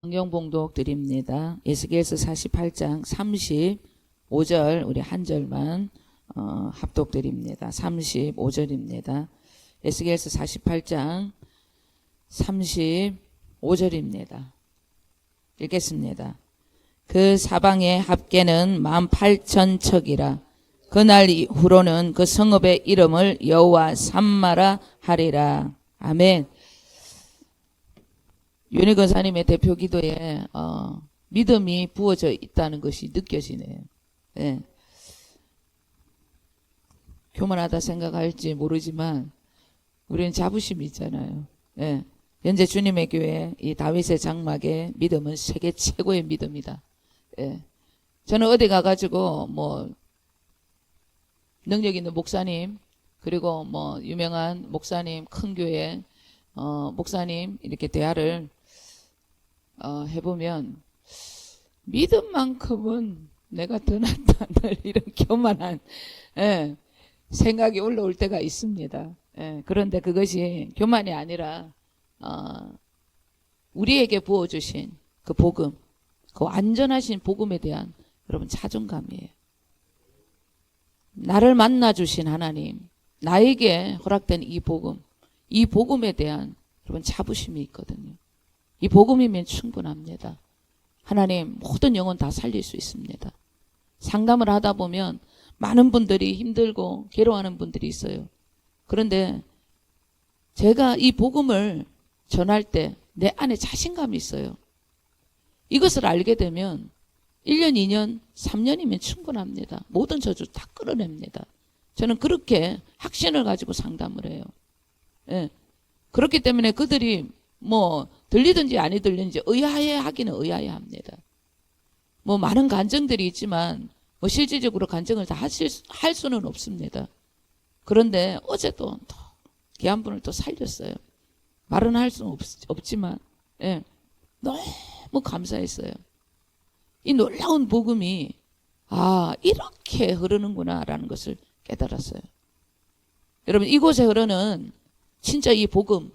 성경 봉독 드립니다. 에스겔서 48장 35절 우리 한 절만 합독 드립니다. 35절입니다. 에스겔서 48장 35절입니다. 읽겠습니다. 그 사방의 합계는 18,000척이라. 그날 이후로는 그 성읍의 이름을 여호와 삼마라 하리라. 아멘. 윤희 권사님의 대표 기도에 믿음이 부어져 있다는 것이 느껴지네요. 예. 교만하다 생각할지 모르지만 우리는 자부심이 있잖아요. 예. 현재 주님의 교회 이 다윗의 장막의 믿음은 세계 최고의 믿음이다. 예. 저는 어디 가가지고 뭐 능력 있는 목사님 그리고 뭐 유명한 목사님 큰 교회 목사님 이렇게 대화를 해보면 믿음만큼은 내가 더 낫다 늘 이런 교만한 생각이 올라올 때가 있습니다. 그런데 그것이 교만이 아니라 우리에게 부어주신 그 복음, 그 완전하신 복음에 대한 여러분 자존감이에요. 나를 만나주신 하나님, 나에게 허락된 이 복음에 대한 여러분 자부심이 있거든요. 이 복음이면 충분합니다. 하나님 모든 영혼 다 살릴 수 있습니다. 상담을 하다 보면 많은 분들이 힘들고 괴로워하는 분들이 있어요. 그런데 제가 이 복음을 전할 때 내 안에 자신감이 있어요. 이것을 알게 되면 1년, 2년, 3년이면 충분합니다. 모든 저주 다 끌어냅니다. 저는 그렇게 확신을 가지고 상담을 해요. 예. 그렇기 때문에 그들이 뭐 들리든지 아니 들리든지 의아해 하기는 의아해 합니다. 뭐 많은 간증들이 있지만 뭐 실질적으로 간증을 다 할 수는 없습니다. 그런데 어제도 또 귀한 분을 또 살렸어요. 말은 할 수는 없지만 너무 감사했어요. 이 놀라운 복음이 이렇게 흐르는구나 라는 것을 깨달았어요. 여러분 이곳에 흐르는 진짜 이 복음,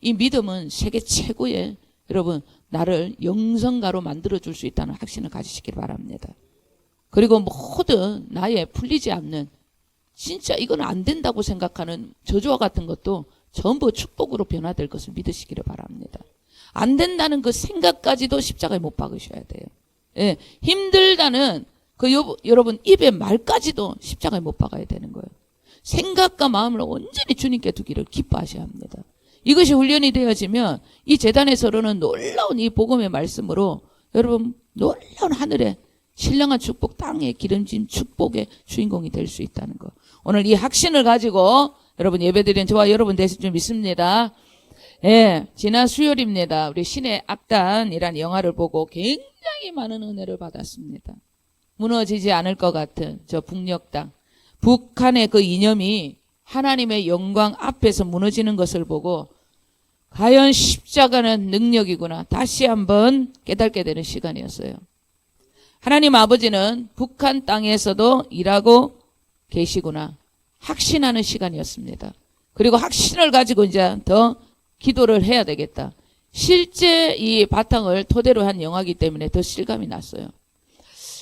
이 믿음은 세계 최고의 여러분 나를 영성가로 만들어줄 수 있다는 확신을 가지시길 바랍니다. 그리고 모든 나의 풀리지 않는 진짜 이건 안 된다고 생각하는 저주와 같은 것도 전부 축복으로 변화될 것을 믿으시기를 바랍니다. 안 된다는 그 생각까지도 십자가에 못 박으셔야 돼요. 예, 힘들다는 그 여러분 입의 말까지도 십자가에 못 박아야 되는 거예요. 생각과 마음을 온전히 주님께 두기를 기뻐하셔야 합니다. 이것이 훈련이 되어지면 이 제단에서는 놀라운 이 복음의 말씀으로 여러분 놀라운 하늘의 신령한 축복, 땅의 기름진 축복의 주인공이 될 수 있다는 거. 오늘 이 확신을 가지고 여러분 예배드리는 저와 여러분 되실 줄 믿습니다. 예, 지난 수요일입니다. 우리 신의 악단이라는 영화를 보고 굉장히 많은 은혜를 받았습니다. 무너지지 않을 것 같은 저 북녘 땅. 북한의 그 이념이 하나님의 영광 앞에서 무너지는 것을 보고 과연 십자가는 능력이구나. 다시 한번 깨닫게 되는 시간이었어요. 하나님 아버지는 북한 땅에서도 일하고 계시구나. 확신하는 시간이었습니다. 그리고 확신을 가지고 이제 더 기도를 해야 되겠다. 실제 이 바탕을 토대로 한 영화이기 때문에 더 실감이 났어요.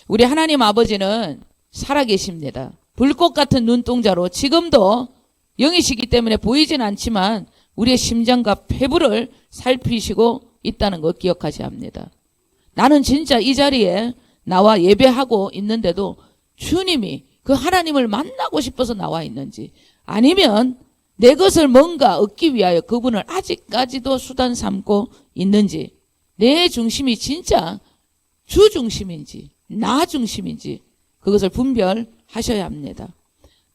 우리 하나님 아버지는 살아계십니다. 불꽃 같은 눈동자로 지금도 영이시기 때문에 보이진 않지만 우리의 심장과 폐부를 살피시고 있다는 것 기억하셔야 합니다. 나는 진짜 이 자리에 나와 예배하고 있는데도 주님이 그 하나님을 만나고 싶어서 나와 있는지 아니면 내 것을 뭔가 얻기 위하여 그분을 아직까지도 수단 삼고 있는지 내 중심이 진짜 주 중심인지 나 중심인지 그것을 분별하셔야 합니다.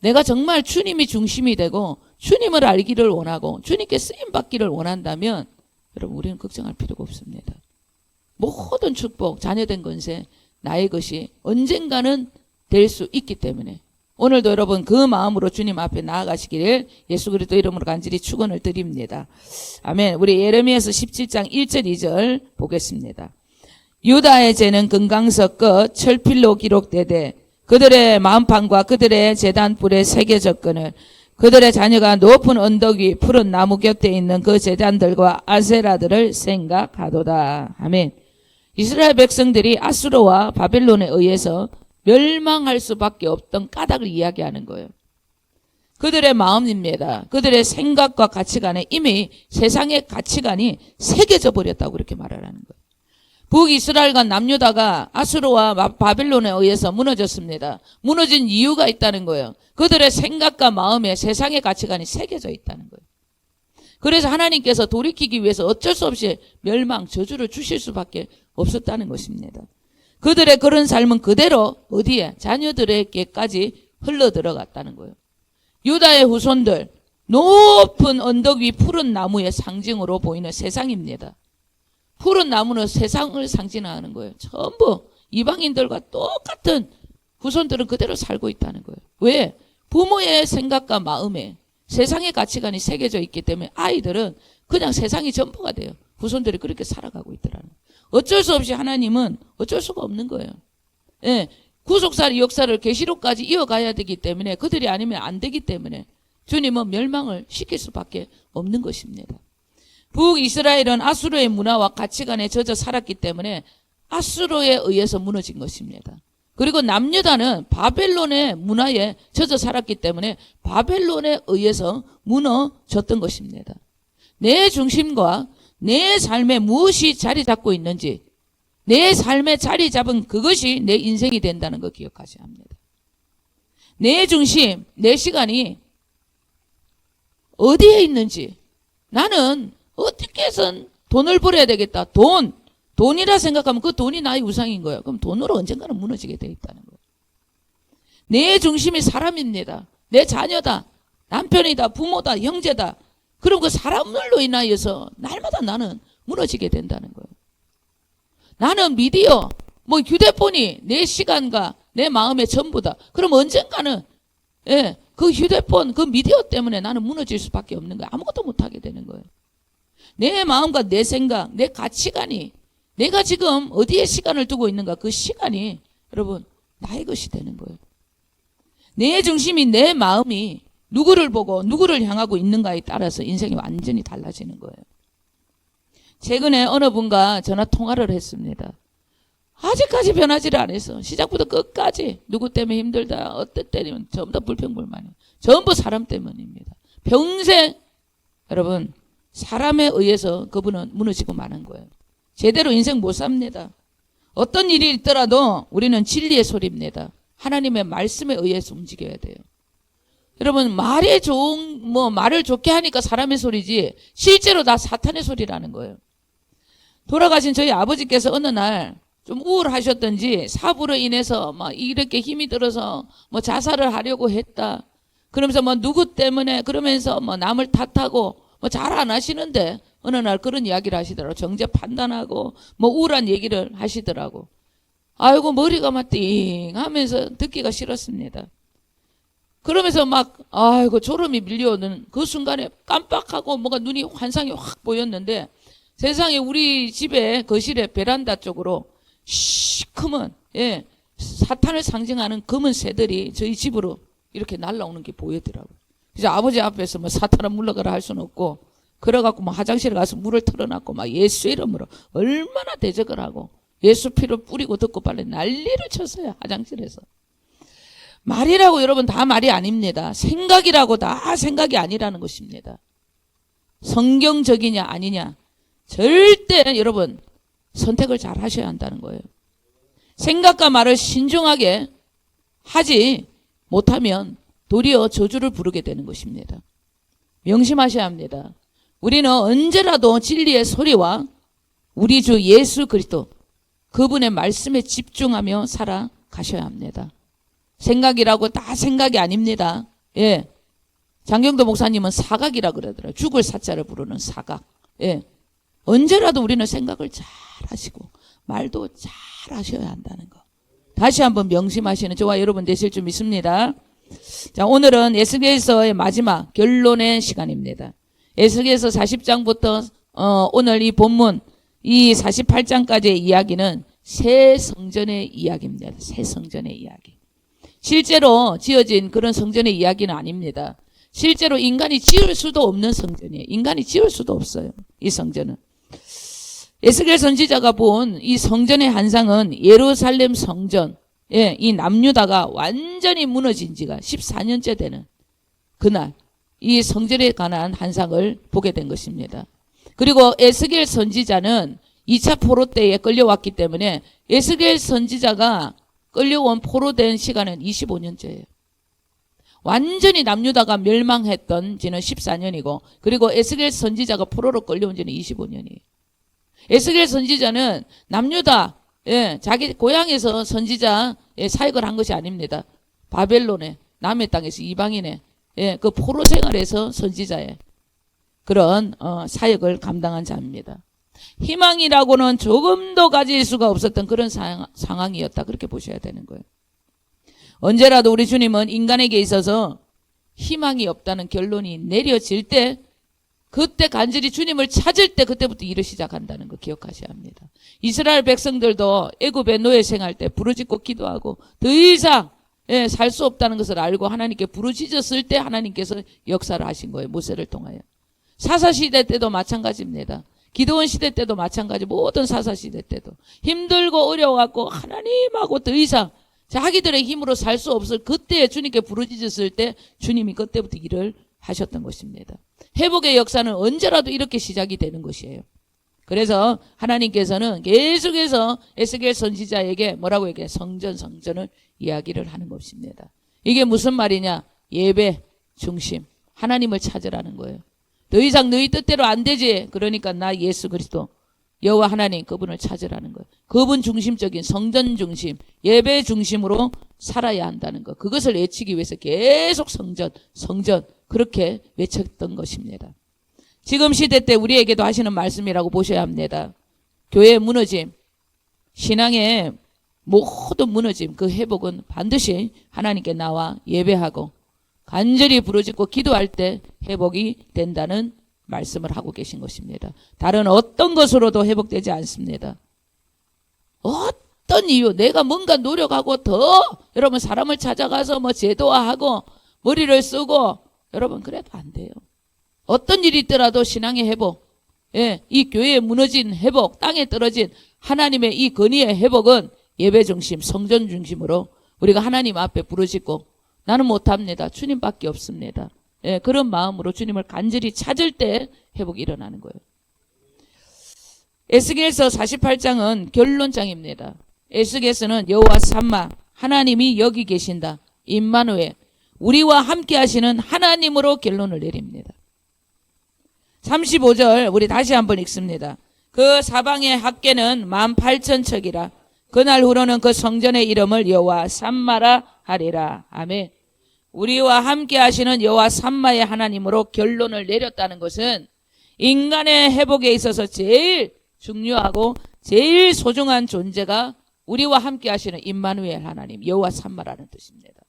내가 정말 주님이 중심이 되고 주님을 알기를 원하고 주님께 쓰임받기를 원한다면 여러분 우리는 걱정할 필요가 없습니다. 모든 축복, 자녀된 권세 나의 것이 언젠가는 될 수 있기 때문에 오늘도 여러분 그 마음으로 주님 앞에 나아가시기를 예수 그리스도 이름으로 간절히 축원을 드립니다. 아멘. 우리 예레미야서 17장 1절 2절 보겠습니다. 유다의 죄는 금강석 끝 철필로 기록되되 그들의 마음판과 그들의 제단불에 새겨졌거늘 그들의 자녀가 높은 언덕 위 푸른 나무 곁에 있는 그 제단들과 아세라들을 생각하도다. 아멘. 이스라엘 백성들이 아수르와 바벨론에 의해서 멸망할 수밖에 없던 까닭을 이야기하는 거예요. 그들의 마음입니다. 그들의 생각과 가치관에 이미 세상의 가치관이 새겨져 버렸다고 그렇게 말을 하는 거예요. 북이스라엘과 남유다가 아수르와 바벨론에 의해서 무너졌습니다. 무너진 이유가 있다는 거예요. 그들의 생각과 마음에 세상의 가치관이 새겨져 있다는 거예요. 그래서 하나님께서 돌이키기 위해서 어쩔 수 없이 멸망, 저주를 주실 수밖에 없었다는 것입니다. 그들의 그런 삶은 그대로 어디에? 자녀들에게까지 흘러 들어갔다는 거예요. 유다의 후손들, 높은 언덕 위 푸른 나무의 상징으로 보이는 세상입니다. 푸른 나무는 세상을 상징하는 거예요. 전부 이방인들과 똑같은 후손들은 그대로 살고 있다는 거예요. 왜? 부모의 생각과 마음에 세상의 가치관이 새겨져 있기 때문에 아이들은 그냥 세상이 전부가 돼요. 후손들이 그렇게 살아가고 있더라는 거예요. 어쩔 수 없이 하나님은 어쩔 수가 없는 거예요. 예, 구속사의 역사를 계시록까지 이어가야 되기 때문에 그들이 아니면 안 되기 때문에 주님은 멸망을 시킬 수밖에 없는 것입니다. 북이스라엘은 아수르의 문화와 가치관에 젖어 살았기 때문에 아수르에 의해서 무너진 것입니다. 그리고 남유다는 바벨론의 문화에 젖어 살았기 때문에 바벨론에 의해서 무너졌던 것입니다. 내 중심과 내 삶에 무엇이 자리 잡고 있는지, 내 삶에 자리 잡은 그것이 내 인생이 된다는 거 기억하셔야 합니다. 내 중심, 내 시간이 어디에 있는지, 나는 어떻게 해선 돈을 벌어야 되겠다. 돈이라 생각하면 그 돈이 나의 우상인 거예요. 그럼 돈으로 언젠가는 무너지게 돼 있다는 거예요. 내 중심이 사람입니다. 내 자녀다, 남편이다, 부모다, 형제다. 그럼 그 사람들로 인하여서 날마다 나는 무너지게 된다는 거예요. 나는 미디어, 휴대폰이 내 시간과 내 마음의 전부다. 그럼 언젠가는 그 휴대폰, 그 미디어 때문에 나는 무너질 수밖에 없는 거예요. 아무것도 못하게 되는 거예요. 내 마음과 내 생각, 내 가치관이 내가 지금 어디에 시간을 두고 있는가, 그 시간이 여러분 나의 것이 되는 거예요. 내 중심이, 내 마음이 누구를 보고 누구를 향하고 있는가에 따라서 인생이 완전히 달라지는 거예요. 최근에 어느 분과 전화 통화를 했습니다. 아직까지 변하지를 않아서 시작부터 끝까지 누구 때문에 힘들다, 어떨 때는 전부 다 불평불만이에요. 전부 사람 때문입니다. 평생 여러분 사람에 의해서 그분은 무너지고 마는 거예요. 제대로 인생 못 삽니다. 어떤 일이 있더라도 우리는 진리의 소리입니다. 하나님의 말씀에 의해서 움직여야 돼요. 여러분 말을 좋게 하니까 사람의 소리지 실제로 다 사탄의 소리라는 거예요. 돌아가신 저희 아버지께서 어느 날 좀 우울하셨던지 사부로 인해서 이렇게 힘이 들어서 자살을 하려고 했다. 그러면서 누구 때문에 그러면서 남을 탓하고 잘 안 하시는데 어느 날 그런 이야기를 하시더라고. 정죄 판단하고 우울한 얘기를 하시더라고. 아이고 머리가 띵 하면서 듣기가 싫었습니다. 그러면서 아이고 졸음이 밀려오는 그 순간에 깜빡하고 눈이 환상이 확 보였는데 세상에 우리 집에 거실에 베란다 쪽으로 시커먼 사탄을 상징하는 검은 새들이 저희 집으로 이렇게 날아오는 게 보이더라고요. 그래서 아버지 앞에서 사탄을 물러가라 할 수는 없고 그래갖고 화장실에 가서 물을 틀어놨고 예수 이름으로 얼마나 대적을 하고 예수 피를 뿌리고 듣고 빨리 난리를 쳤어요. 화장실에서. 말이라고 여러분 다 말이 아닙니다. 생각이라고 다 생각이 아니라는 것입니다. 성경적이냐 아니냐 절대 여러분 선택을 잘 하셔야 한다는 거예요. 생각과 말을 신중하게 하지 못하면 도리어 저주를 부르게 되는 것입니다. 명심하셔야 합니다. 우리는 언제라도 진리의 소리와 우리 주 예수 그리스도 그분의 말씀에 집중하며 살아가셔야 합니다. 생각이라고 다 생각이 아닙니다. 장경도 목사님은 사각이라고 그러더라고요. 죽을 사자를 부르는 사각. 언제라도 우리는 생각을 잘 하시고 말도 잘 하셔야 한다는 거. 다시 한번 명심하시는 저와 여러분 되실 줄 믿습니다. 자, 오늘은 에스겔서의 마지막 결론의 시간입니다. 에스겔서 40장부터 오늘 이 본문 이 48장까지의 이야기는 새 성전의 이야기입니다. 새 성전의 이야기. 실제로 지어진 그런 성전의 이야기는 아닙니다. 실제로 인간이 지을 수도 없는 성전이에요. 인간이 지을 수도 없어요. 이 성전은. 에스겔 선지자가 본 이 성전의 환상은 예루살렘 성전, 이 남유다가 완전히 무너진 지가 14년째 되는 그날 이 성전에 관한 환상을 보게 된 것입니다. 그리고 에스겔 선지자는 2차 포로 때에 끌려왔기 때문에 에스겔 선지자가 끌려온 포로된 시간은 25년째예요. 완전히 남유다가 멸망했던 지는 14년이고 그리고 에스겔 선지자가 포로로 끌려온 지는 25년이에요. 에스겔 선지자는 남유다 자기 고향에서 선지자 사역을 한 것이 아닙니다. 바벨론의 남의 땅에서 이방인의 그 포로 생활에서 선지자의 그런 사역을 감당한 자입니다. 희망이라고는 조금도 가질 수가 없었던 그런 상황이었다. 그렇게 보셔야 되는 거예요. 언제라도 우리 주님은 인간에게 있어서 희망이 없다는 결론이 내려질 때 그때 간절히 주님을 찾을 때 그때부터 일을 시작한다는 거 기억하셔야 합니다. 이스라엘 백성들도 애굽의 노예 생활 때 부르짖고 기도하고 더 이상 살 수 없다는 것을 알고 하나님께 부르짖었을 때 하나님께서 역사를 하신 거예요. 모세를 통하여. 사사시대 때도 마찬가지입니다. 기드온 시대 때도 마찬가지. 모든 사사시대 때도 힘들고 어려워갖고 하나님하고 더 이상 자기들의 힘으로 살 수 없을 그때 주님께 부르짖었을 때 주님이 그때부터 일을 하셨던 것입니다. 회복의 역사는 언제라도 이렇게 시작이 되는 것이에요. 그래서 하나님께서는 계속해서 에스겔 선지자에게 뭐라고 얘기해? 성전을 이야기를 하는 것입니다. 이게 무슨 말이냐? 예배 중심, 하나님을 찾으라는 거예요. 더 이상 너희 뜻대로 안 되지. 그러니까 나 예수 그리스도 여호와 하나님 그분을 찾으라는 거예요. 그분 중심적인 성전 중심, 예배 중심으로 살아야 한다는 것. 그것을 외치기 위해서 계속 성전 그렇게 외쳤던 것입니다. 지금 시대 때 우리에게도 하시는 말씀이라고 보셔야 합니다. 교회의 무너짐, 신앙의 모든 무너짐, 그 회복은 반드시 하나님께 나와 예배하고 간절히 부르짖고 기도할 때 회복이 된다는 말씀을 하고 계신 것입니다. 다른 어떤 것으로도 회복되지 않습니다. 어떤 이유, 내가 뭔가 노력하고 더 여러분 사람을 찾아가서 뭐 제도화하고 머리를 쓰고 여러분 그래도 안 돼요. 어떤 일이 있더라도 신앙의 회복, 이 교회의 무너진 회복, 땅에 떨어진 하나님의 이 건의의 회복은 예배 중심, 성전 중심으로 우리가 하나님 앞에 부르짖고 나는 못합니다. 주님밖에 없습니다. 그런 마음으로 주님을 간절히 찾을 때 회복이 일어나는 거예요. 에스겔서 48장은 결론장입니다. 에스겔서는 여호와 삼마 하나님이 여기 계신다. 임마누엘 우리와 함께 하시는 하나님으로 결론을 내립니다. 35절 우리 다시 한번 읽습니다. 그 사방의 학계는 18,000척이라 그날 후로는 그 성전의 이름을 여호와 삼마라 하리라. 아멘. 우리와 함께 하시는 여호와 삼마의 하나님으로 결론을 내렸다는 것은 인간의 회복에 있어서 제일 중요하고 제일 소중한 존재가 우리와 함께 하시는 임마누엘 하나님 여호와 삼마라는 뜻입니다.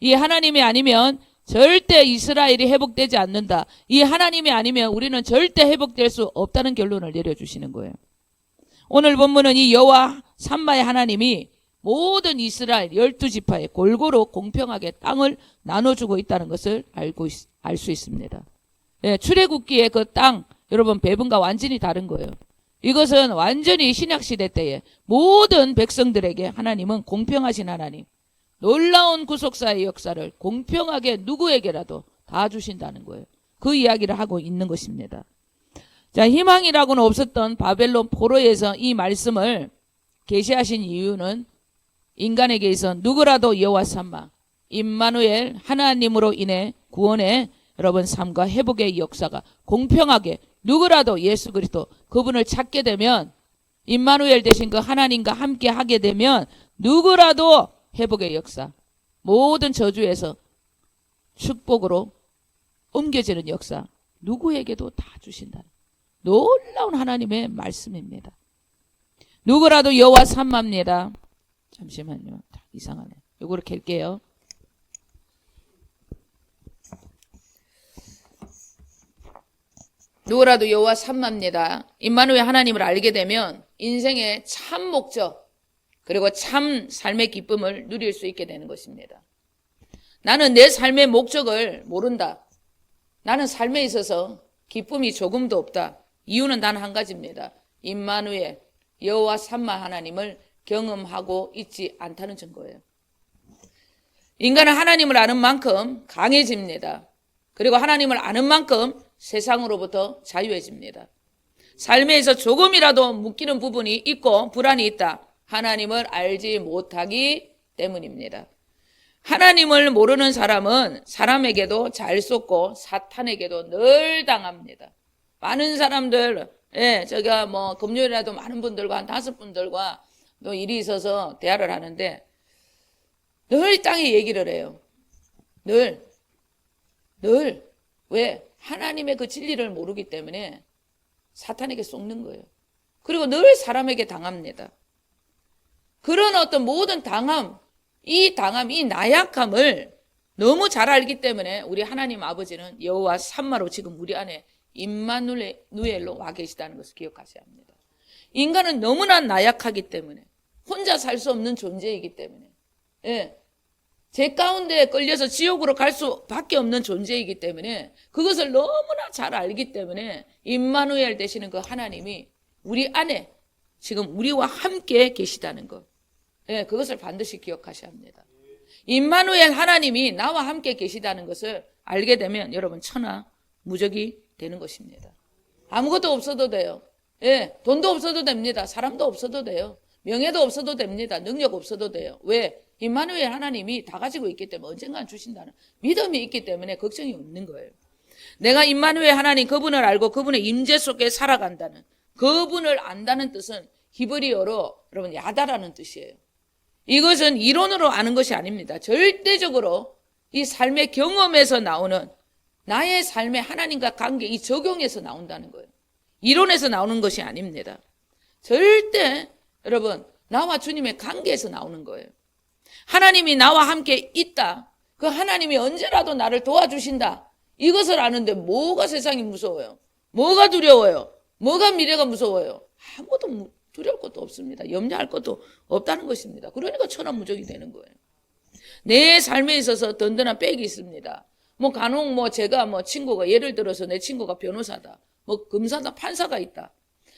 이 하나님이 아니면 절대 이스라엘이 회복되지 않는다. 이 하나님이 아니면 우리는 절대 회복될 수 없다는 결론을 내려주시는 거예요. 오늘 본문은 이 여호와 삼마의 하나님이 모든 이스라엘 12지파에 골고루 공평하게 땅을 나눠주고 있다는 것을 알 수 있습니다. 출애굽기의 그 땅 여러분 배분과 완전히 다른 거예요. 이것은 완전히 신약시대 때에 모든 백성들에게 하나님은 공평하신 하나님, 놀라운 구속사의 역사를 공평하게 누구에게라도 다 주신다는 거예요. 그 이야기를 하고 있는 것입니다. 자, 희망이라고는 없었던 바벨론 포로에서 이 말씀을 계시하신 이유는 인간에게 있어 누구라도 여호와 삼마 임마누엘 하나님으로 인해 구원의 여러분 삶과 회복의 역사가 공평하게 누구라도 예수 그리스도 그분을 찾게 되면 임마누엘 되신 그 하나님과 함께 하게 되면 누구라도 회복의 역사 모든 저주에서 축복으로 옮겨지는 역사 누구에게도 다 주신다는 놀라운 하나님의 말씀입니다. 누구라도 여호와 삼마입니다. 잠시만요. 이상하네. 요거를 갤게요. 누구라도 여호와 삼마입니다. 임마누엘 하나님을 알게 되면 인생의 참 목적 그리고 참 삶의 기쁨을 누릴 수 있게 되는 것입니다. 나는 내 삶의 목적을 모른다. 나는 삶에 있어서 기쁨이 조금도 없다. 이유는 단 한 가지입니다. 임마누엘 여호와 삼마 하나님을 경험하고 있지 않다는 증거예요. 인간은 하나님을 아는 만큼 강해집니다. 그리고 하나님을 아는 만큼 세상으로부터 자유해집니다. 삶에서 조금이라도 묶이는 부분이 있고 불안이 있다. 하나님을 알지 못하기 때문입니다. 하나님을 모르는 사람은 사람에게도 잘 속고 사탄에게도 늘 당합니다. 많은 사람들, 제가 뭐 금요일에도 많은 분들과 한 5분들과 또 일이 있어서 대화를 하는데 늘 땅에 얘기를 해요. 늘. 왜? 하나님의 그 진리를 모르기 때문에 사탄에게 속는 거예요. 그리고 늘 사람에게 당합니다. 그런 어떤 모든 당함, 이 나약함을 너무 잘 알기 때문에 우리 하나님 아버지는 여호와 삼마로 지금 우리 안에 임마누엘로 와 계시다는 것을 기억하셔야 합니다. 인간은 너무나 나약하기 때문에 혼자 살 수 없는 존재이기 때문에 제 가운데 끌려서 지옥으로 갈 수밖에 없는 존재이기 때문에 그것을 너무나 잘 알기 때문에 임마누엘 되시는 그 하나님이 우리 안에 지금 우리와 함께 계시다는 것. 그것을 반드시 기억하셔야 합니다. 임마누엘 하나님이 나와 함께 계시다는 것을 알게 되면 여러분 천하무적이 되는 것입니다. 아무것도 없어도 돼요. 돈도 없어도 됩니다. 사람도 없어도 돼요. 명예도 없어도 됩니다. 능력 없어도 돼요. 왜? 임마누엘 하나님이 다 가지고 있기 때문에 언젠간 주신다는 믿음이 있기 때문에 걱정이 없는 거예요. 내가 임마누엘 하나님 그분을 알고 그분의 임재 속에 살아간다는, 그분을 안다는 뜻은 히브리어로 여러분 야다라는 뜻이에요. 이것은 이론으로 아는 것이 아닙니다. 절대적으로 이 삶의 경험에서 나오는 나의 삶의 하나님과 관계, 이 적용에서 나온다는 거예요. 이론에서 나오는 것이 아닙니다. 절대 여러분 나와 주님의 관계에서 나오는 거예요. 하나님이 나와 함께 있다. 그 하나님이 언제라도 나를 도와주신다. 이것을 아는데 뭐가 세상이 무서워요? 뭐가 두려워요? 뭐가 미래가 무서워요? 아무것도 두려울 것도 없습니다. 염려할 것도 없다는 것입니다. 그러니까 천하무적이 되는 거예요. 내 삶에 있어서 든든한 백이 있습니다. 간혹 제가 친구가 예를 들어서 내 친구가 변호사다. 검사다, 판사가 있다.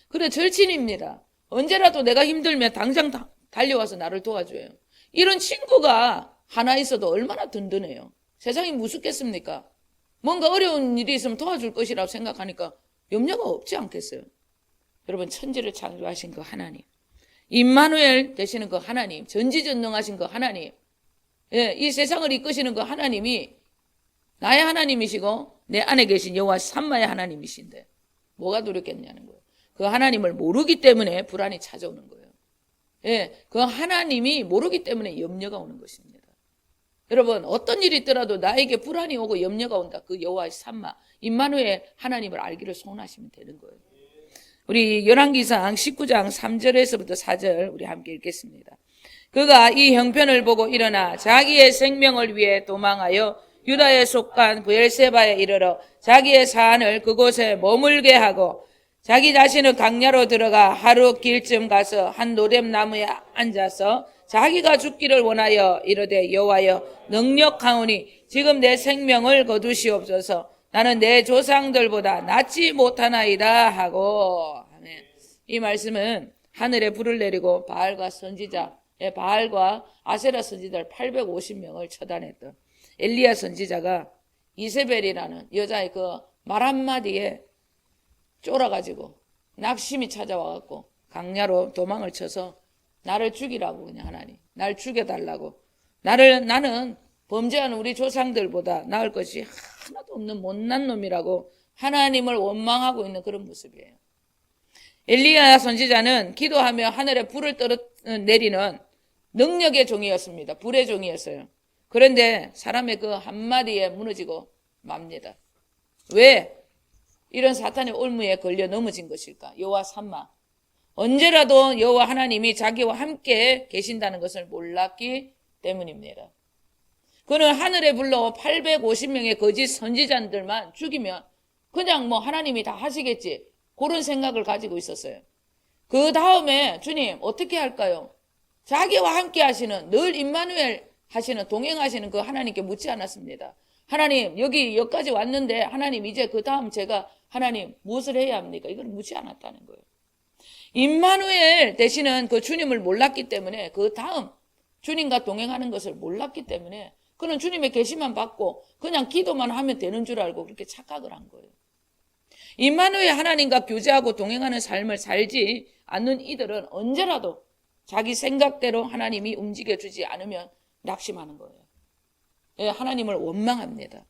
그래 절친입니다. 언제라도 내가 힘들면 당장 달려와서 나를 도와줘요. 이런 친구가 하나 있어도 얼마나 든든해요. 세상이 무섭겠습니까? 뭔가 어려운 일이 있으면 도와줄 것이라고 생각하니까 염려가 없지 않겠어요? 여러분 천지를 창조하신 그 하나님, 임마누엘 되시는 그 하나님, 전지전능하신 그 하나님, 이 세상을 이끄시는 그 하나님이 나의 하나님이시고 내 안에 계신 여호와 삼마의 하나님이신데 뭐가 두렵겠냐는 거예요. 그 하나님을 모르기 때문에 불안이 찾아오는 거예요. 그 하나님이 모르기 때문에 염려가 오는 것입니다. 여러분 어떤 일이 있더라도 나에게 불안이 오고 염려가 온다. 그 여호와 삼마 임마누엘 하나님을 알기를 소원하시면 되는 거예요. 우리 열왕기상 19장 3절에서부터 4절 우리 함께 읽겠습니다. 그가 이 형편을 보고 일어나 자기의 생명을 위해 도망하여 유다에 속한 브엘세바에 이르러 자기의 사안을 그곳에 머물게 하고 자기 자신은 강야로 들어가 하루 길쯤 가서 한 노뎀나무에 앉아서 자기가 죽기를 원하여 이르되 여호와여 능력하오니 지금 내 생명을 거두시옵소서. 나는 내 조상들보다 낫지 못하나이다 하고. 아멘. 이 말씀은 하늘에 불을 내리고 바알과 선지자, 바알과 아세라 선지자를 850명을 처단했던 엘리야 선지자가 이세벨이라는 여자의 그 말 한마디에 쫄아가지고 낙심이 찾아와갖고 강야로 도망을 쳐서 나를 죽이라고 그냥 하나님 날 죽여달라고 나는 범죄하는 우리 조상들보다 나을 것이 하나도 없는 못난 놈이라고 하나님을 원망하고 있는 그런 모습이에요. 엘리야 선지자는 기도하며 하늘에 불을 내리는 능력의 종이었습니다. 불의 종이었어요. 그런데 사람의 그 한마디에 무너지고 맙니다. 왜 이런 사탄의 올무에 걸려 넘어진 것일까? 여호와 삼마. 언제라도 여호와 하나님이 자기와 함께 계신다는 것을 몰랐기 때문입니다. 그는 하늘에 불러 850명의 거짓 선지자들만 죽이면 그냥 하나님이 다 하시겠지. 그런 생각을 가지고 있었어요. 그 다음에 주님 어떻게 할까요? 자기와 함께 하시는 늘 임마누엘 하시는 동행하시는 그 하나님께 묻지 않았습니다. 하나님 여기까지 왔는데 하나님 이제 그 다음 제가 하나님 무엇을 해야 합니까? 이걸 묻지 않았다는 거예요. 임마누엘 되시는 그 주님을 몰랐기 때문에 그 다음 주님과 동행하는 것을 몰랐기 때문에 그는 주님의 계시만 받고 그냥 기도만 하면 되는 줄 알고 그렇게 착각을 한 거예요. 임마누엘 하나님과 교제하고 동행하는 삶을 살지 않는 이들은 언제라도 자기 생각대로 하나님이 움직여주지 않으면 낙심하는 거예요. 예, 하나님을 원망합니다.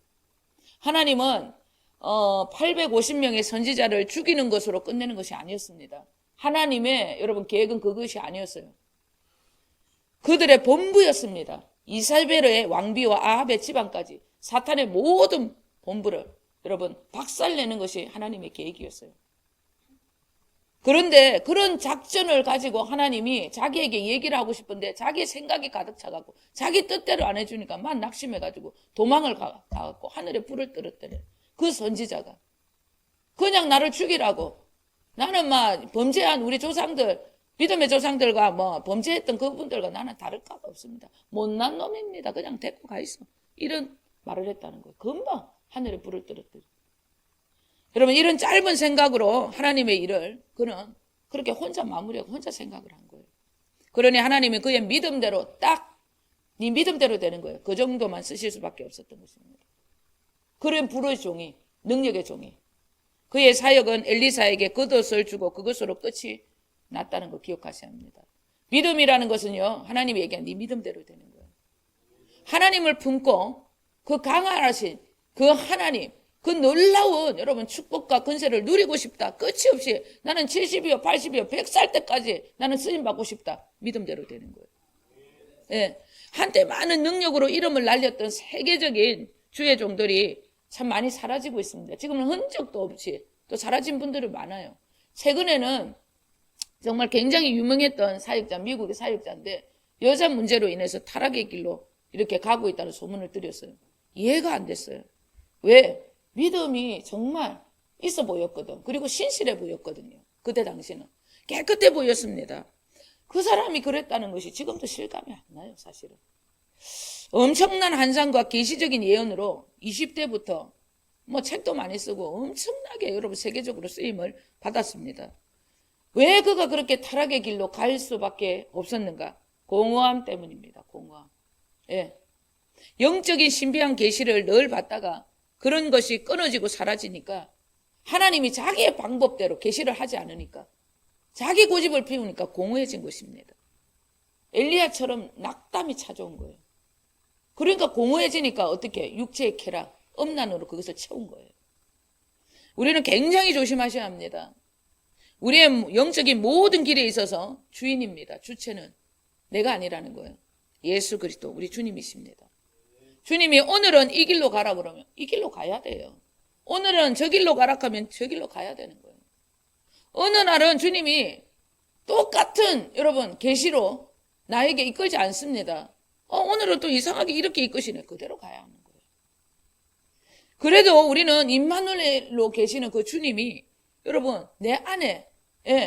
하나님은 850명의 선지자를 죽이는 것으로 끝내는 것이 아니었습니다. 하나님의 여러분 계획은 그것이 아니었어요. 그들의 본부였습니다. 이사벨의 왕비와 아합의 집안까지 사탄의 모든 본부를 여러분 박살내는 것이 하나님의 계획이었어요. 그런데 그런 작전을 가지고 하나님이 자기에게 얘기를 하고 싶은데 자기 생각이 가득 차갖고 자기 뜻대로 안 해주니까 막 낙심해가지고 도망을 가갖고 하늘에 불을 떨어뜨려요. 그 선지자가 그냥 나를 죽이라고, 나는 막 범죄한 우리 조상들, 믿음의 조상들과 뭐 범죄했던 그분들과 나는 다를 바가 없습니다. 못난 놈입니다. 그냥 데리고 가 있어. 이런 말을 했다는 거예요. 금방 하늘에 불을 떨어뜨려. 여러분, 이런 짧은 생각으로 하나님의 일을 그는 그렇게 혼자 마무리하고 혼자 생각을 한 거예요. 그러니 하나님이 그의 믿음대로 딱 네 믿음대로 되는 거예요. 그 정도만 쓰실 수밖에 없었던 것입니다. 그런 불의 종이, 능력의 종이, 그의 사역은 엘리사에게 겉옷을 주고 그것으로 끝이 났다는 거 기억하셔야 합니다. 믿음이라는 것은요, 하나님이 얘기한 네 믿음대로 되는 거예요. 하나님을 품고 그 강하신 그 하나님, 그 놀라운 여러분 축복과 권세를 누리고 싶다. 끝이 없이 나는 70이요 80이요 100살 때까지 나는 쓰임받고 싶다. 믿음대로 되는 거예요. 예, 한때 많은 능력으로 이름을 날렸던 세계적인 주의 종들이 참 많이 사라지고 있습니다. 지금은 흔적도 없이 또 사라진 분들이 많아요. 최근에는 정말 굉장히 유명했던 사역자, 미국의 사역자인데 여자 문제로 인해서 타락의 길로 이렇게 가고 있다는 소문을 들었어요. 이해가 안 됐어요. 왜? 믿음이 정말 있어 보였거든. 그리고 신실해 보였거든요. 그때 당시는. 깨끗해 보였습니다. 그 사람이 그랬다는 것이 지금도 실감이 안 나요, 사실은. 엄청난 환상과 계시적인 예언으로 20대부터 뭐 책도 많이 쓰고 엄청나게 여러분 세계적으로 쓰임을 받았습니다. 왜 그가 그렇게 타락의 길로 갈 수밖에 없었는가? 공허함 때문입니다. 공허함. 예. 영적인 신비한 계시를 늘 받다가 그런 것이 끊어지고 사라지니까 하나님이 자기의 방법대로 계시를 하지 않으니까 자기 고집을 피우니까 공허해진 것입니다. 엘리야처럼 낙담이 찾아온 거예요. 그러니까 공허해지니까 어떻게 육체의 쾌락, 음란으로 그것을 채운 거예요. 우리는 굉장히 조심하셔야 합니다. 우리의 영적인 모든 길에 있어서 주인입니다. 주체는 내가 아니라는 거예요. 예수 그리스도 우리 주님이십니다. 주님이 오늘은 이 길로 가라 그러면 이 길로 가야 돼요. 오늘은 저 길로 가라 하면 저 길로 가야 되는 거예요. 어느 날은 주님이 똑같은 여러분 계시로 나에게 이끌지 않습니다. 오늘은 또 이상하게 이렇게 이끄시네. 그대로 가야 하는 거예요. 그래도 우리는 임마누엘로 계시는 그 주님이 여러분 내 안에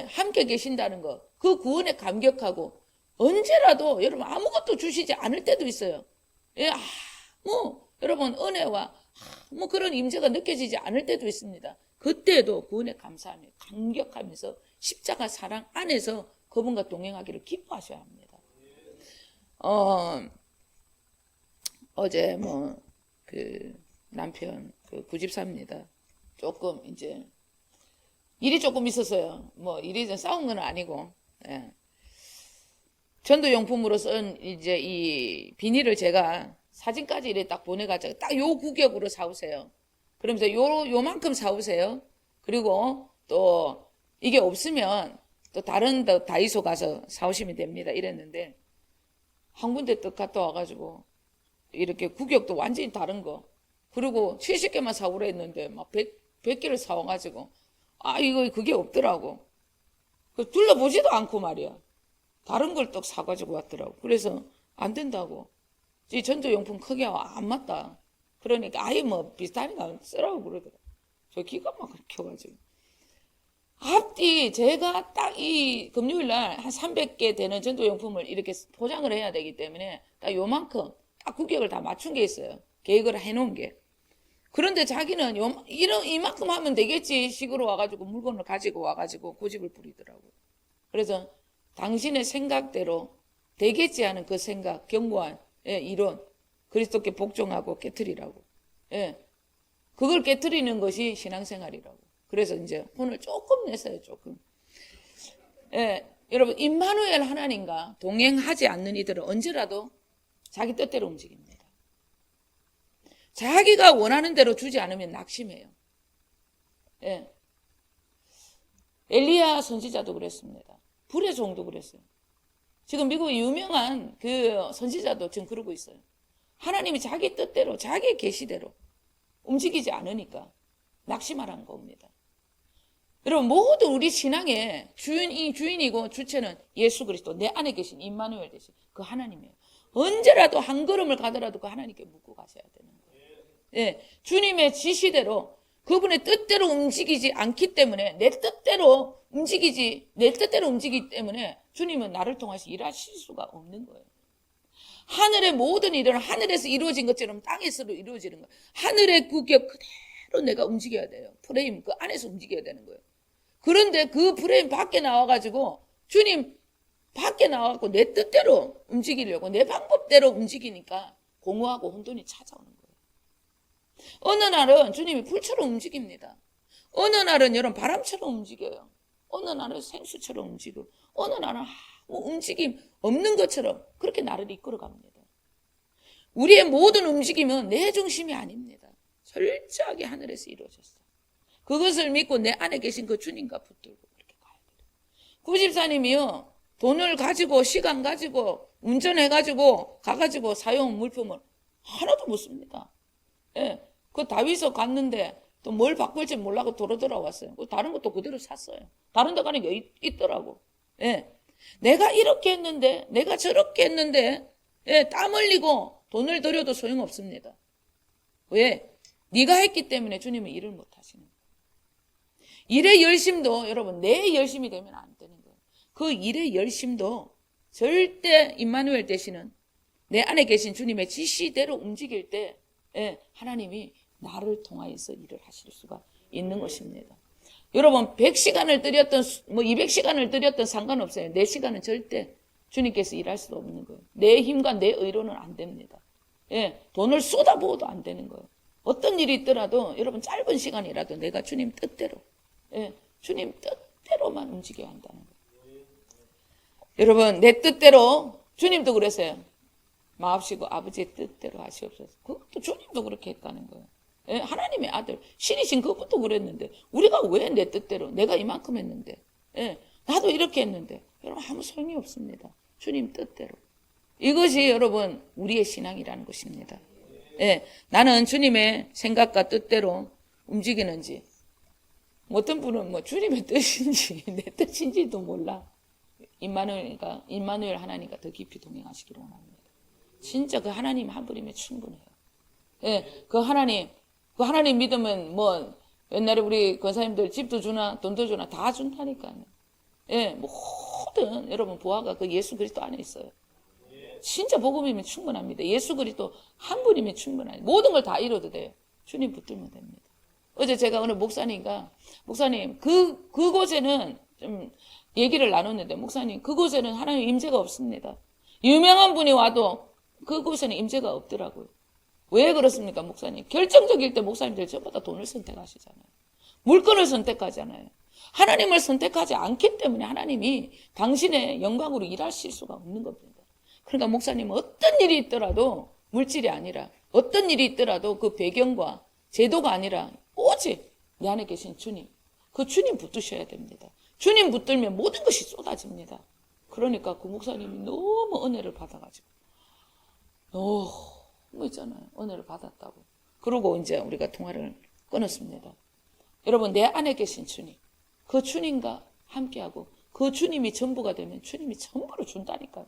함께 계신다는 것, 그 구원에 감격하고 언제라도 여러분 아무것도 주시지 않을 때도 있어요. 여러분 은혜와 그런 임재가 느껴지지 않을 때도 있습니다. 그때도 구원에 감사하며 감격하면서 십자가 사랑 안에서 그분과 동행하기를 기뻐하셔야 합니다. 어제 그 남편 그 구집사입니다. 조금 이제 일이 조금 있었어요. 일이 싸운 건 아니고, 예. 전도용품으로 쓴 이제 이 비닐을 제가 사진까지 이렇게 딱 보내가지고 딱 요 구격으로 사오세요. 그러면서 요만큼 사오세요. 그리고 또 이게 없으면 또 다른 다이소 가서 사오시면 됩니다. 이랬는데 한 군데 또 갔다 와가지고 이렇게 구격도 완전히 다른 거. 그리고 70개만 사오라 했는데 막 100개를 사와가지고 이거 그게 없더라고. 둘러보지도 않고 말이야. 다른 걸 또 사가지고 왔더라고. 그래서 안 된다고. 이 전도용품 크게 안 맞다. 그러니까 아예 비슷하니까 쓰라고 그러더라고. 저 기가 막 막혀가지고. 앞뒤 제가 딱 이 금요일날 한 300개 되는 전도용품을 이렇게 포장을 해야 되기 때문에 딱 요만큼 딱 구격을 다 맞춘 게 있어요. 계획을 해놓은 게. 그런데 자기는 이만큼 하면 되겠지 식으로 와가지고 물건을 가지고 와가지고 고집을 부리더라고요. 그래서 당신의 생각대로 되겠지 하는 그 생각, 견고한 이론, 그리스도께 복종하고 깨트리라고. 그걸 깨트리는 것이 신앙생활이라고. 그래서 이제 혼을 조금 냈어요, 조금. 여러분, 임마누엘 하나님과 동행하지 않는 이들은 언제라도 자기 뜻대로 움직입니다. 자기가 원하는 대로 주지 않으면 낙심해요. 엘리야 선지자도 그랬습니다. 불의 종도 그랬어요. 지금 미국의 유명한 그 선지자도 지금 그러고 있어요. 하나님이 자기 뜻대로, 자기 계시대로 움직이지 않으니까 낙심하라는 겁니다. 여러분, 모두 우리 신앙의 주인이고 주체는 예수 그리스도, 내 안에 계신 임마누엘 되신 그 하나님이에요. 언제라도 한 걸음을 가더라도 그 하나님께 묻고 가셔야 되는 거예요. 주님의 지시대로, 그분의 뜻대로 움직이지 않기 때문에, 내 뜻대로 움직이기 때문에 주님은 나를 통해서 일하실 수가 없는 거예요. 하늘의 모든 일은 하늘에서 이루어진 것처럼 땅에서도 이루어지는 거예요. 하늘의 규격 그대로 내가 움직여야 돼요. 프레임 그 안에서 움직여야 되는 거예요. 그런데 그 프레임 밖에 나와가지고 주님 밖에 나와갖고 내 뜻대로 움직이려고 내 방법대로 움직이니까 공허하고 혼돈이 찾아오는 거예요. 어느 날은 주님이 불처럼 움직입니다. 어느 날은 여러분 바람처럼 움직여요. 어느 날은 생수처럼 움직이고 어느 날은 움직임 없는 것처럼 그렇게 나를 이끌어갑니다. 우리의 모든 움직임은 내 중심이 아닙니다. 철저하게 하늘에서 이루어졌어요. 그것을 믿고 내 안에 계신 그 주님과 붙들고 그렇게 가야 돼요. 구집사님이요, 돈을 가지고 시간 가지고 운전해가지고 가가지고 사용 물품을 하나도 못 씁니다. 그 다윗서 갔는데 또 뭘 바꿀지 몰라고 도로 돌아왔어요. 다른 것도 그대로 샀어요. 다른 데 가는 게 있더라고. 내가 이렇게 했는데, 내가 저렇게 했는데, 땀 흘리고 돈을 들여도 소용없습니다. 왜? 네가 했기 때문에 주님은 일을 못 하시는 거예요. 일의 열심도 여러분 내 열심이 되면 안 되는 거예요. 그 일의 열심도 절대 임마누엘 되시는 내 안에 계신 주님의 지시대로 움직일 때 하나님이 나를 통하여서 일을 하실 수가 있는 것입니다. 여러분 100시간을 들였던 200시간을 들였던 상관없어요. 내 시간은 절대 주님께서 일할 수 없는 거예요. 내 힘과 내 의로는 안 됩니다. 돈을 쏟아부어도 안 되는 거예요. 어떤 일이 있더라도 여러분 짧은 시간이라도 내가 주님 뜻대로 주님 뜻대로만 움직여야 한다는 거예요. 여러분 내 뜻대로 주님도 그랬어요. 마옵시고 아버지의 뜻대로 하시옵소서. 그것도 주님도 그렇게 했다는 거예요. 하나님의 아들 신이신 그것도 그랬는데 우리가 왜 내 뜻대로 내가 이만큼 했는데 나도 이렇게 했는데 여러분 아무 소용이 없습니다. 주님 뜻대로. 이것이 여러분 우리의 신앙이라는 것입니다. 나는 주님의 생각과 뜻대로 움직이는지 어떤 분은 주님의 뜻인지 내 뜻인지도 몰라. 임마누엘 하나님과 더 깊이 동행하시기를 원합니다. 진짜 그 하나님 한 분이면 충분해요. 그 하나님 믿으면 옛날에 우리 권사님들 집도 주나 돈도 주나 다 준다니까요. 모든 여러분 보아가 그 예수 그리스도 안에 있어요. 진짜 복음이면 충분합니다. 예수 그리스도 한 분이면 충분합니다. 모든 걸 다 이뤄도 돼요. 주님 붙들면 됩니다. 어제 제가 어느 목사님 그곳에는 좀 얘기를 나눴는데 목사님 그곳에는 하나님 임재가 없습니다. 유명한 분이 와도 그곳에는 임재가 없더라고요. 왜 그렇습니까 목사님? 결정적일 때 목사님들 전부 다 돈을 선택하시잖아요. 물건을 선택하잖아요. 하나님을 선택하지 않기 때문에 하나님이 당신의 영광으로 일하실 수가 없는 겁니다. 그러니까 목사님은 어떤 일이 있더라도 물질이 아니라 어떤 일이 있더라도 그 배경과 제도가 아니라 오직 내 안에 계신 주님, 그 주님 붙드셔야 됩니다. 주님 붙들면 모든 것이 쏟아집니다. 그러니까 그 목사님이 너무 은혜를 받아가지고 너무 있잖아요. 은혜를 받았다고. 그러고 이제 우리가 통화를 끊었습니다. 여러분 내 안에 계신 주님, 그 주님과 함께하고 그 주님이 전부가 되면 주님이 전부를 준다니까요.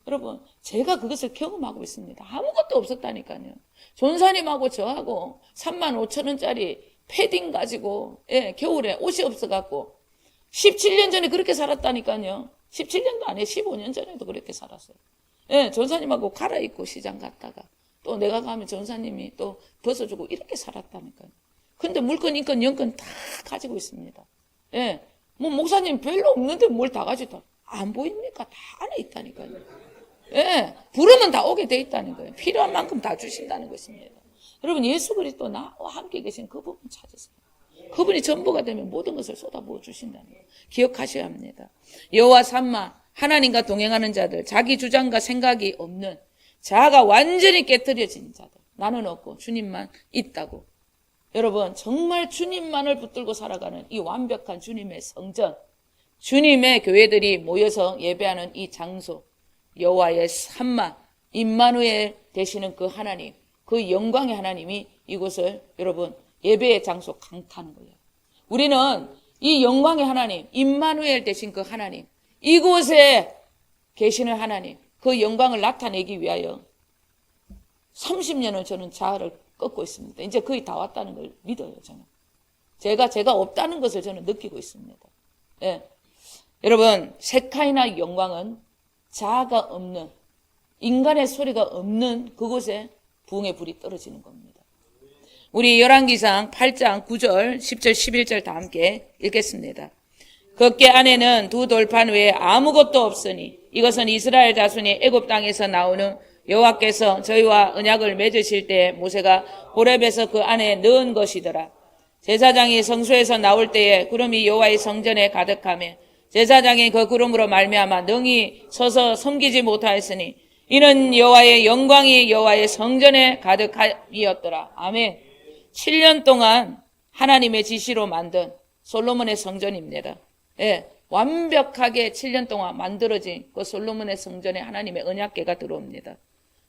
여러분 제가 그것을 경험하고 있습니다. 아무것도 없었다니까요. 전사님하고 저하고 35,000원짜리 패딩 가지고 겨울에 옷이 없어갖고 17년 전에 그렇게 살았다니까요. 17년도 아니에요. 15년 전에도 그렇게 살았어요. 전사님하고 갈아입고 시장 갔다가 또 내가 가면 전사님이 또 벗어주고 이렇게 살았다니까요. 근데 물건, 인권, 영권 다 가지고 있습니다. 뭐 목사님 별로 없는데 뭘 다 가지고 안 보입니까? 다 안에 있다니까요. 예, 부르면 다 오게 돼 있다는 거예요. 필요한 만큼 다 주신다는 것입니다. 여러분, 예수 그리스도 나와 함께 계신 그 부분 찾으세요. 그분이 전부가 되면 모든 것을 쏟아부어 주신다는 거 기억하셔야 합니다. 여호와 삼마, 하나님과 동행하는 자들, 자기 주장과 생각이 없는 자아가 완전히 깨트려진 자들, 나는 없고 주님만 있다고. 여러분, 정말 주님만을 붙들고 살아가는 이 완벽한 주님의 성전, 주님의 교회들이 모여서 예배하는 이 장소, 여호와의 삼마, 임마누엘 되시는 그 하나님, 그 영광의 하나님이 이곳을 여러분 예배의 장소 강타하는 거예요. 우리는 이 영광의 하나님, 임마누엘 되신 그 하나님, 이곳에 계시는 하나님, 그 영광을 나타내기 위하여 30년을 저는 자아를 꺾고 있습니다. 이제 거의 다 왔다는 걸 믿어요, 저는. 제가 없다는 것을 저는 느끼고 있습니다. 예. 여러분, 세카이나 영광은 자아가 없는, 인간의 소리가 없는 그곳에 부흥의 불이 떨어지는 겁니다. 우리 열왕기상 8장 9절, 10절, 11절 다 함께 읽겠습니다. 걷게 안에는 두 돌판 외에 아무것도 없으니 이것은 이스라엘 자손이 애굽 땅에서 나오는 여호와께서 저희와 언약을 맺으실 때 모세가 호렙에서 그 안에 넣은 것이더라. 제사장이 성소에서 나올 때에 구름이 여호와의 성전에 가득하며 제사장이 그 구름으로 말미암아 능히 서서 섬기지 못하였으니 이는 여호와의 영광이 여호와의 성전에 가득함이었더라. 아멘. 7년 동안 하나님의 지시로 만든 솔로몬의 성전입니다. 예, 완벽하게 7년 동안 만들어진 그 솔로몬의 성전에 하나님의 언약궤가 들어옵니다.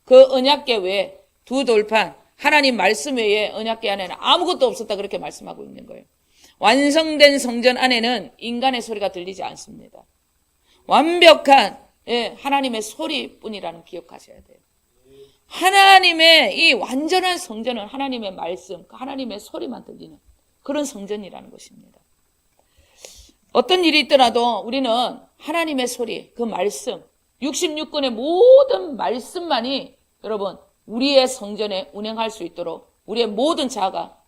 그 언약궤 외에 두 돌판, 하나님 말씀 외에 언약궤 안에는 아무것도 없었다 그렇게 말씀하고 있는 거예요. 완성된 성전 안에는 인간의 소리가 들리지 않습니다. 완벽한 하나님의 소리뿐이라는 기억하셔야 돼요. 하나님의 이 완전한 성전은 하나님의 말씀, 하나님의 소리만 들리는 그런 성전이라는 것입니다. 어떤 일이 있더라도 우리는 하나님의 소리, 그 말씀, 66권의 모든 말씀만이 여러분 우리의 성전에 운행할 수 있도록 우리의 모든 자아가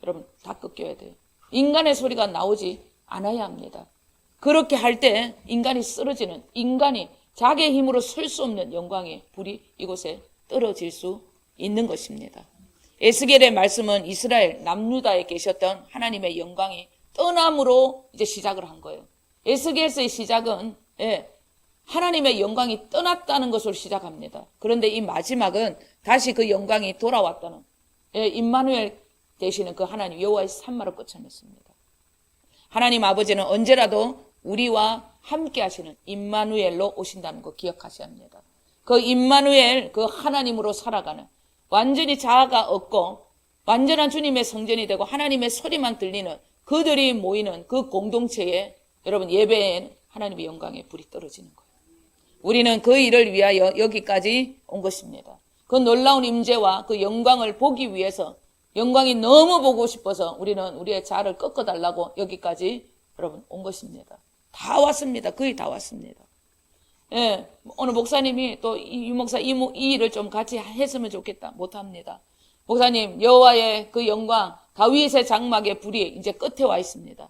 여러분 다 꺾여야 돼요. 인간의 소리가 나오지 않아야 합니다. 그렇게 할 때 인간이 쓰러지는, 인간이 자기의 힘으로 설 수 없는 영광의 불이 이곳에 떨어질 수 있는 것입니다. 에스겔의 말씀은 이스라엘 남유다에 계셨던 하나님의 영광이 떠남으로 이제 시작을 한 거예요. 에스겔서의 시작은 하나님의 영광이 떠났다는 것으로 시작합니다. 그런데 이 마지막은 다시 그 영광이 돌아왔다는 임마누엘 되시는 그 하나님 여호와의 산마로 끝을 맺습니다. 하나님 아버지는 언제라도 우리와 함께 하시는 임마누엘로 오신다는 거 기억하셔야 합니다. 그 임마누엘, 그 하나님으로 살아가는 완전히 자아가 없고 완전한 주님의 성전이 되고 하나님의 소리만 들리는 그들이 모이는 그 공동체에 여러분 예배엔 하나님의 영광의 불이 떨어지는 거예요. 우리는 그 일을 위하여 여기까지 온 것입니다. 그 놀라운 임재와 그 영광을 보기 위해서 영광이 너무 보고 싶어서 우리는 우리의 자아를 꺾어달라고 여기까지 여러분 온 것입니다. 다 왔습니다. 거의 다 왔습니다. 예, 오늘 목사님이 또 이 목사 이 일을 좀 같이 했으면 좋겠다. 못합니다. 목사님 여호와의 그 영광 다윗의 장막의 불이 이제 끝에 와 있습니다.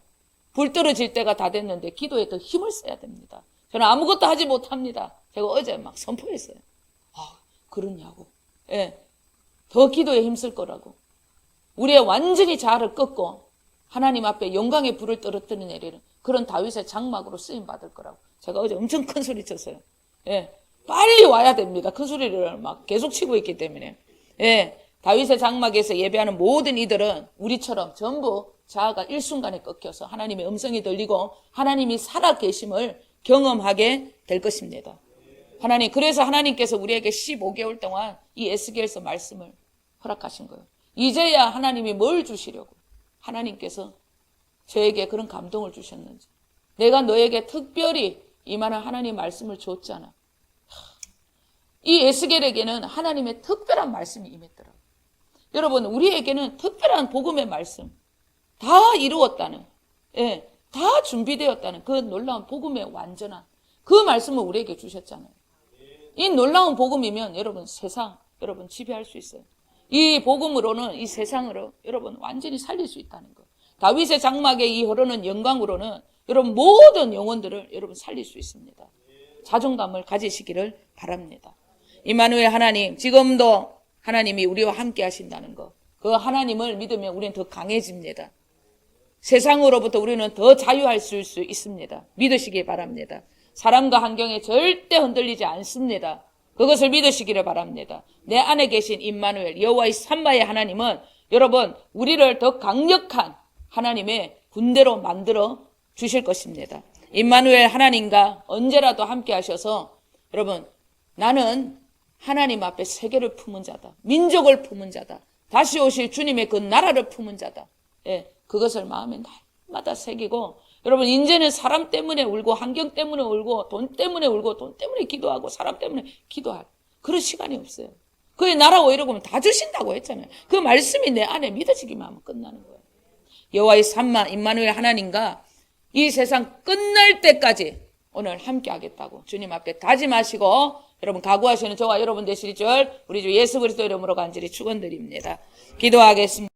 불 떨어질 때가 다 됐는데 기도에 더 힘을 써야 됩니다. 저는 아무것도 하지 못합니다. 제가 어제 막 선포했어요. 아, 그러냐고. 예, 더 기도에 힘쓸 거라고. 우리의 완전히 자아를 꺾고 하나님 앞에 영광의 불을 떨어뜨리는 일은 그런 다윗의 장막으로 쓰임 받을 거라고. 제가 어제 엄청 큰 소리 쳤어요. 예, 빨리 와야 됩니다. 큰 소리를 막 계속 치고 있기 때문에. 예, 다윗의 장막에서 예배하는 모든 이들은 우리처럼 전부 자아가 일순간에 꺾여서 하나님의 음성이 들리고 하나님이 살아계심을 경험하게 될 것입니다. 하나님, 그래서 하나님께서 우리에게 15개월 동안 이 에스겔서 말씀을 허락하신 거예요. 이제야 하나님이 뭘 주시려고 하나님께서 저에게 그런 감동을 주셨는지, 내가 너에게 특별히 이만한 하나님 말씀을 줬잖아. 이 에스겔에게는 하나님의 특별한 말씀이 임했더라고요. 여러분, 우리에게는 특별한 복음의 말씀, 다 이루었다는, 다 준비되었다는 그 놀라운 복음의 완전한 그 말씀을 우리에게 주셨잖아요. 이 놀라운 복음이면 여러분 세상 여러분 지배할 수 있어요. 이 복음으로는 이 세상으로 여러분 완전히 살릴 수 있다는 거. 다윗의 장막에 이 흐르는 영광으로는 여러분 모든 영혼들을 여러분 살릴 수 있습니다. 자존감을 가지시기를 바랍니다. 임마누엘 하나님, 지금도 하나님이 우리와 함께 하신다는 것, 그 하나님을 믿으면 우리는 더 강해집니다. 세상으로부터 우리는 더 자유할 수 있습니다. 믿으시기 바랍니다. 사람과 환경에 절대 흔들리지 않습니다. 그것을 믿으시기를 바랍니다. 내 안에 계신 임마누엘 여호와의 삼바의 하나님은 여러분 우리를 더 강력한 하나님의 군대로 만들어 주실 것입니다. 임마누엘 하나님과 언제라도 함께 하셔서 여러분 나는 하나님 앞에 세계를 품은 자다. 민족을 품은 자다. 다시 오실 주님의 그 나라를 품은 자다. 예, 그것을 마음에 날마다 새기고 여러분 이제는 사람 때문에 울고 환경 때문에 울고 돈 때문에 울고 돈 때문에 기도하고 사람 때문에 기도할 그런 시간이 없어요. 그의 나라 오이려고 하면 다 주신다고 했잖아요. 그 말씀이 내 안에 믿어지기만 하면 끝나는 거예요. 여호와의 삼마 임마누엘 하나님과 이 세상 끝날 때까지 오늘 함께 하겠다고 주님 앞에 다짐하시고 여러분 각오하시는 저와 여러분 되실 줄 우리 주 예수 그리스도 이름으로 간절히 축원드립니다. 기도하겠습니다.